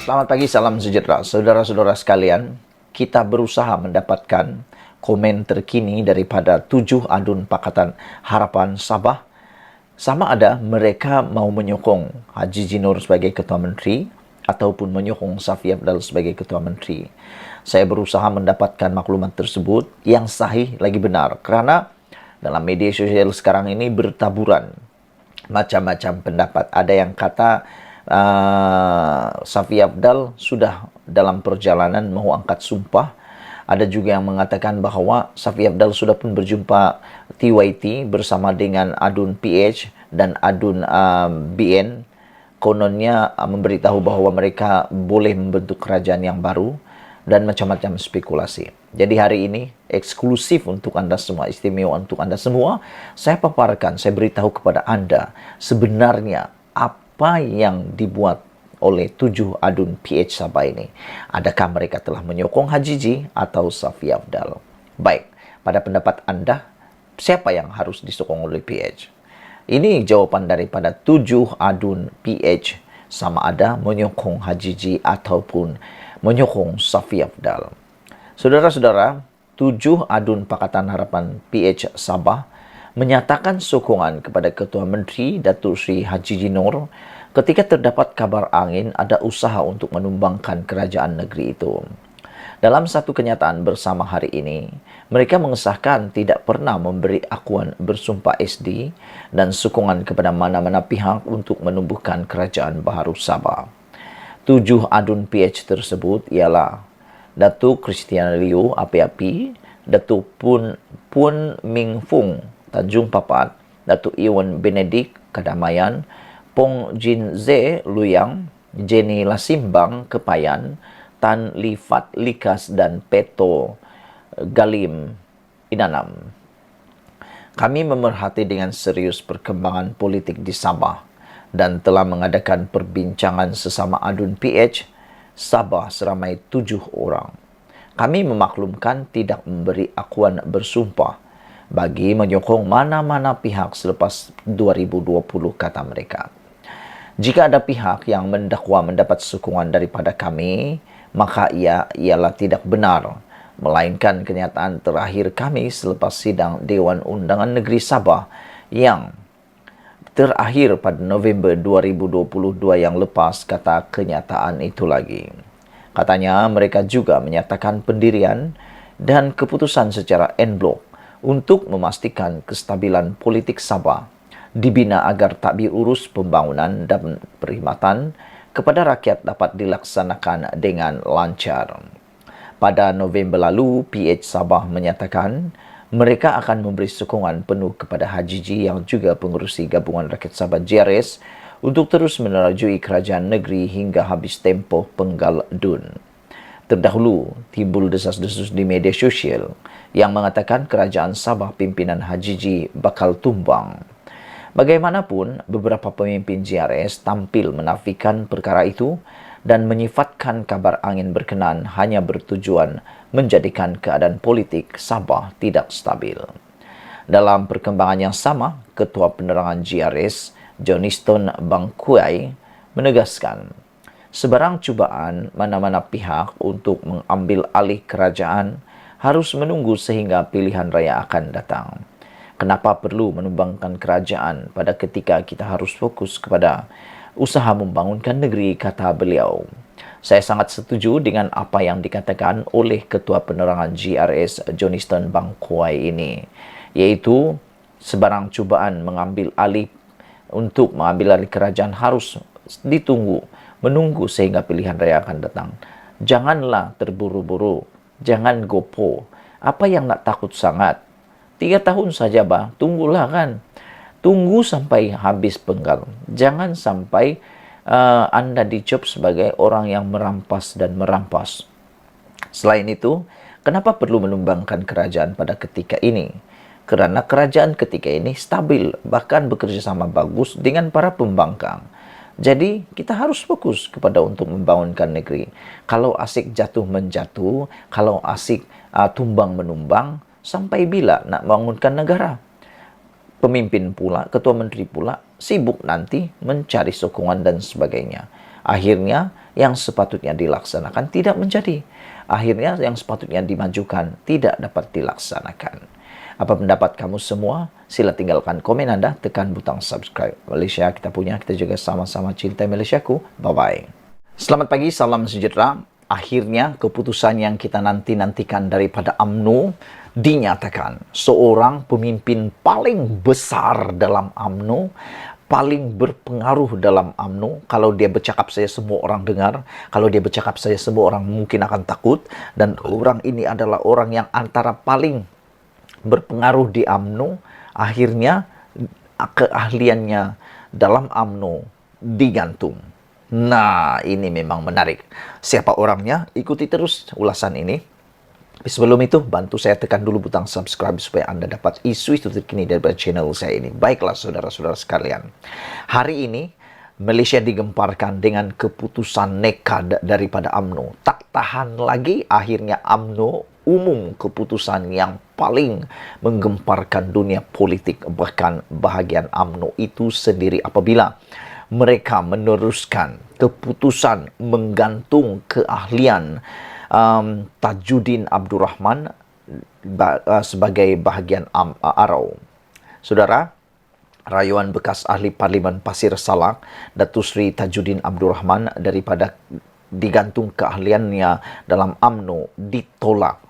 Selamat pagi, salam sejahtera. Saudara-saudara sekalian, kita berusaha mendapatkan komen terkini daripada 7 adun Pakatan Harapan Sabah. Sama ada mereka mau menyokong Haji Jinur sebagai Ketua Menteri ataupun menyokong Safi Afdal sebagai Ketua Menteri. Saya berusaha mendapatkan maklumat tersebut yang sahih lagi benar. Kerana dalam media sosial sekarang ini bertaburan macam-macam pendapat. Ada yang kata Safi Afdal sudah dalam perjalanan mau angkat sumpah. Ada juga yang mengatakan bahawa Safi Afdal sudah pun berjumpa TYT bersama dengan adun PH dan adun BN. Kononnya memberitahu bahawa mereka boleh membentuk kerajaan yang baru dan macam-macam spekulasi. Jadi hari ini eksklusif untuk anda semua, istimewa untuk anda semua. Saya paparkan, saya beritahu kepada anda sebenarnya apa yang dibuat oleh 7 adun PH Sabah ini. Adakah mereka telah menyokong Haji Ji atau Safi Afdal? Baik, pada pendapat anda, siapa yang harus disokong oleh PH? Ini jawapan daripada 7 adun PH, sama ada menyokong Haji Ji ataupun menyokong Safi Afdal. Saudara-saudara, 7 adun Pakatan Harapan PH Sabah menyatakan sokongan kepada Ketua Menteri Datuk Seri Haji Jinur ketika terdapat kabar angin ada usaha untuk menumbangkan kerajaan negeri itu. Dalam satu kenyataan bersama hari ini, mereka mengesahkan tidak pernah memberi akuan bersumpah SD dan sokongan kepada mana-mana pihak untuk menumbuhkan kerajaan baru Sabah. 7 adun PH tersebut ialah Datuk Christian Liu Api-Api, Datuk Pun Ming Fung Tanjung Papat, Datuk Iwan Benedict Kadamayan, Pong Jin Ze Luyang, Jenny Lasimbang Kepayan, Tan Li Fat Likas dan Peto Galim Inanam. Kami memerhati dengan serius perkembangan politik di Sabah dan telah mengadakan perbincangan sesama adun PH Sabah seramai 7 orang. Kami memaklumkan tidak memberi akuan bersumpah bagi menyokong mana-mana pihak selepas 2020, kata mereka. Jika ada pihak yang mendakwa mendapat sokongan daripada kami, maka ialah tidak benar, melainkan kenyataan terakhir kami selepas sidang Dewan Undangan Negeri Sabah yang terakhir pada November 2022 yang lepas, kata kenyataan itu lagi. Katanya mereka juga menyatakan pendirian dan keputusan secara en blok untuk memastikan kestabilan politik Sabah dibina agar takbir urus pembangunan dan perkhidmatan kepada rakyat dapat dilaksanakan dengan lancar. Pada November lalu, PH Sabah menyatakan mereka akan memberi sokongan penuh kepada Haji Ji yang juga pengerusi Gabungan Rakyat Sabah GRS untuk terus menerajui kerajaan negeri hingga habis tempoh penggal DUN. Terdahulu, timbul desas-desus di media sosial yang mengatakan kerajaan Sabah pimpinan Haji Ji bakal tumbang. Bagaimanapun, beberapa pemimpin GRS tampil menafikan perkara itu dan menyifatkan kabar angin berkenaan hanya bertujuan menjadikan keadaan politik Sabah tidak stabil. Dalam perkembangan yang sama, Ketua Penerangan GRS, Johnston Bangkuai, menegaskan sebarang cubaan mana-mana pihak untuk mengambil alih kerajaan harus menunggu sehingga pilihan raya akan datang. Kenapa perlu menumbangkan kerajaan pada ketika kita harus fokus kepada usaha membangunkan negeri, kata beliau. Saya sangat setuju dengan apa yang dikatakan oleh Ketua Penerangan GRS Johnston Bangkuai ini, yaitu sebarang cubaan mengambil alih kerajaan harus menunggu sehingga pilihan raya akan datang. Janganlah terburu-buru, jangan gopo. Apa yang nak takut sangat? 3 tahun saja bah, tunggulah kan. Tunggu sampai habis penggal. Jangan sampai anda dicop sebagai orang yang merampas dan merampas. Selain itu, kenapa perlu menumbangkan kerajaan pada ketika ini? Kerana kerajaan ketika ini stabil, bahkan bekerjasama bagus dengan para pembangkang. Jadi, kita harus fokus kepada untuk membangunkan negeri. Kalau asik jatuh menjatuh, kalau asik tumbang menumbang, sampai bila nak bangunkan negara? Pemimpin pula, ketua menteri pula, sibuk nanti mencari sokongan dan sebagainya. Akhirnya yang sepatutnya dilaksanakan tidak menjadi. Akhirnya yang sepatutnya dimajukan tidak dapat dilaksanakan. Apa pendapat kamu semua? Sila tinggalkan komen Anda, tekan butang subscribe. Malaysia kita punya, kita juga sama-sama cintai Malaysiaku. Bye-bye. Selamat pagi, salam sejahtera. Akhirnya keputusan yang kita nanti-nantikan daripada UMNO dinyatakan. Seorang pemimpin paling besar dalam UMNO, paling berpengaruh dalam UMNO. Kalau dia bercakap saja semua orang dengar. Kalau dia bercakap saja semua orang mungkin akan takut. Dan orang ini adalah orang yang antara paling berpengaruh di UMNO. Akhirnya keahliannya dalam UMNO digantung. Nah, ini memang menarik. Siapa orangnya? Ikuti terus ulasan ini. Sebelum itu, bantu saya tekan dulu butang subscribe supaya Anda dapat isu-isu terkini dari channel saya ini. Baiklah saudara-saudara sekalian. Hari ini, Malaysia digemparkan dengan keputusan nekat daripada UMNO. Tak tahan lagi, akhirnya UMNO umum keputusan yang paling menggemparkan dunia politik, bahkan bahagian UMNO itu sendiri apabila mereka meneruskan keputusan menggantung keahlian Tajuddin Abdul Rahman sebagai bahagian ARAU. Saudara, rayuan bekas ahli Parlimen Pasir Salak, Datuk Seri Tajuddin Abdul Rahman daripada digantung keahliannya dalam UMNO ditolak.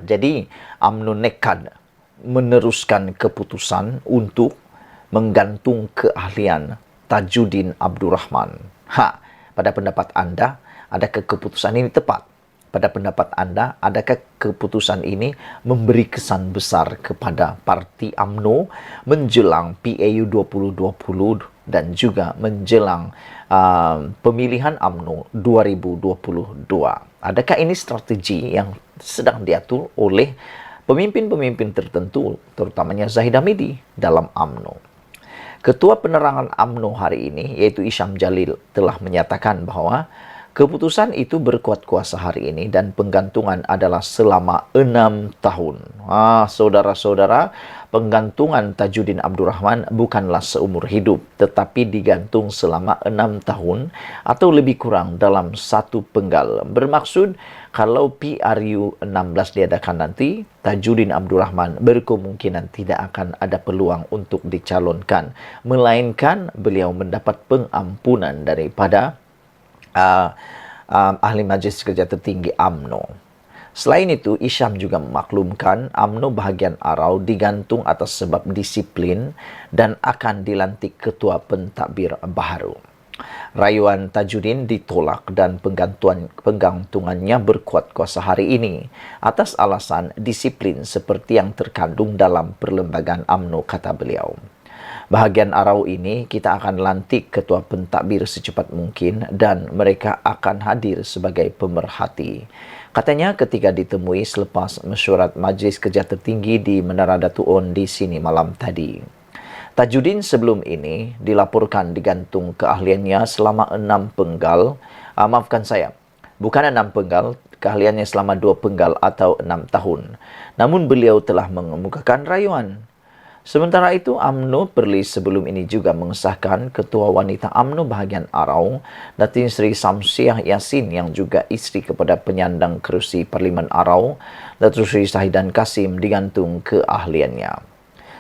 Jadi UMNO nekat meneruskan keputusan untuk menggantung keahlian Tajuddin Abdul Rahman. Pada pendapat Anda, adakah keputusan ini tepat? Pada pendapat Anda, adakah keputusan ini memberi kesan besar kepada parti UMNO menjelang PAU 2020 dan juga menjelang pemilihan UMNO 2022? Adakah ini strategi yang sedang diatur oleh pemimpin-pemimpin tertentu, terutamanya Zahid Hamidi dalam UMNO? Ketua Penerangan UMNO hari ini, yaitu Isham Jalil, telah menyatakan bahwa keputusan itu berkuat kuasa hari ini dan penggantungan adalah selama 6 tahun. Saudara-saudara, penggantungan Tajuddin Abdul Rahman bukanlah seumur hidup, tetapi digantung selama 6 tahun atau lebih kurang dalam satu penggal. Bermaksud, kalau PRU 16 diadakan nanti, Tajuddin Abdul Rahman berkemungkinan tidak akan ada peluang untuk dicalonkan, melainkan beliau mendapat pengampunan daripada Ahli Majlis Kerja Tertinggi UMNO. Selain itu, Isham juga memaklumkan UMNO bahagian ARAU digantung atas sebab disiplin dan akan dilantik ketua pentadbir baharu. Rayuan Tajuddin ditolak dan penggantungannya berkuat kuasa hari ini atas alasan disiplin seperti yang terkandung dalam perlembagaan UMNO, kata beliau. Bahagian ARAU ini kita akan lantik ketua pentadbir secepat mungkin dan mereka akan hadir sebagai pemerhati. Katanya ketika ditemui selepas mesyuarat Majlis Kerja Tertinggi di Menara Datuk On di sini malam tadi. Tajuddin sebelum ini dilaporkan digantung keahliannya selama 6 penggal. Maafkan saya, bukan 6 penggal, keahliannya selama 2 penggal atau 6 tahun. Namun beliau telah mengemukakan rayuan. Sementara itu, UMNO Perlis sebelum ini juga mengesahkan Ketua Wanita UMNO bahagian ARAU, Datin Seri Samsiah Yassin yang juga isteri kepada penyandang kerusi Parlimen ARAU, Datuk Seri Sahidan Kasim digantung keahliannya.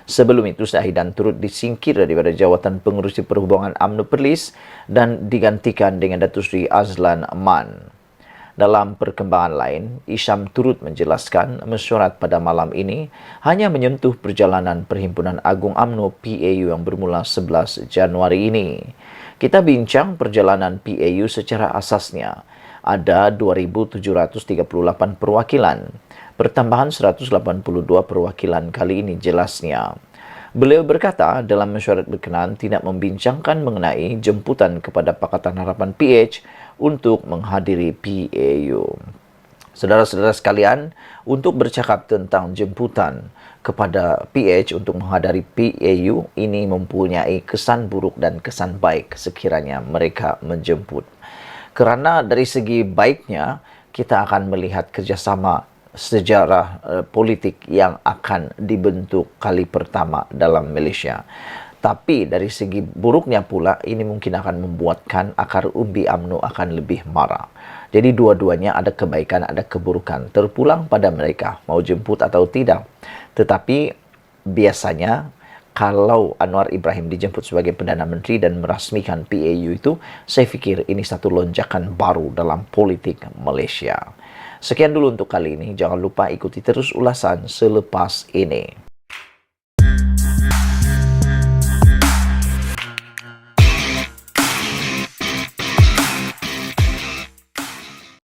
Sebelum itu, Sahidan turut disingkir daripada jawatan pengurusi perhubungan UMNO Perlis dan digantikan dengan Datuk Seri Azlan Man. Dalam perkembangan lain, Isham turut menjelaskan mesyuarat pada malam ini hanya menyentuh perjalanan Perhimpunan Agung UMNO PAU yang bermula 11 Januari ini. Kita bincang perjalanan PAU secara asasnya. Ada 2,738 perwakilan. Pertambahan 182 perwakilan kali ini jelasnya. Beliau berkata dalam mesyuarat berkenaan tidak membincangkan mengenai jemputan kepada Pakatan Harapan PH untuk menghadiri PAU. Saudara-saudara sekalian, untuk bercakap tentang jemputan kepada PH untuk menghadiri PAU, ini mempunyai kesan buruk dan kesan baik sekiranya mereka menjemput. Kerana dari segi baiknya, kita akan melihat kerjasama sejarah politik yang akan dibentuk kali pertama dalam Malaysia. Tapi dari segi buruknya pula, ini mungkin akan membuatkan akar umbi UMNO akan lebih marah. Jadi dua-duanya ada kebaikan, ada keburukan. Terpulang pada mereka, mau jemput atau tidak. Tetapi biasanya kalau Anwar Ibrahim dijemput sebagai Perdana Menteri dan merasmikan PAU itu, saya pikir ini satu lonjakan baru dalam politik Malaysia. Sekian dulu untuk kali ini. Jangan lupa ikuti terus ulasan selepas ini.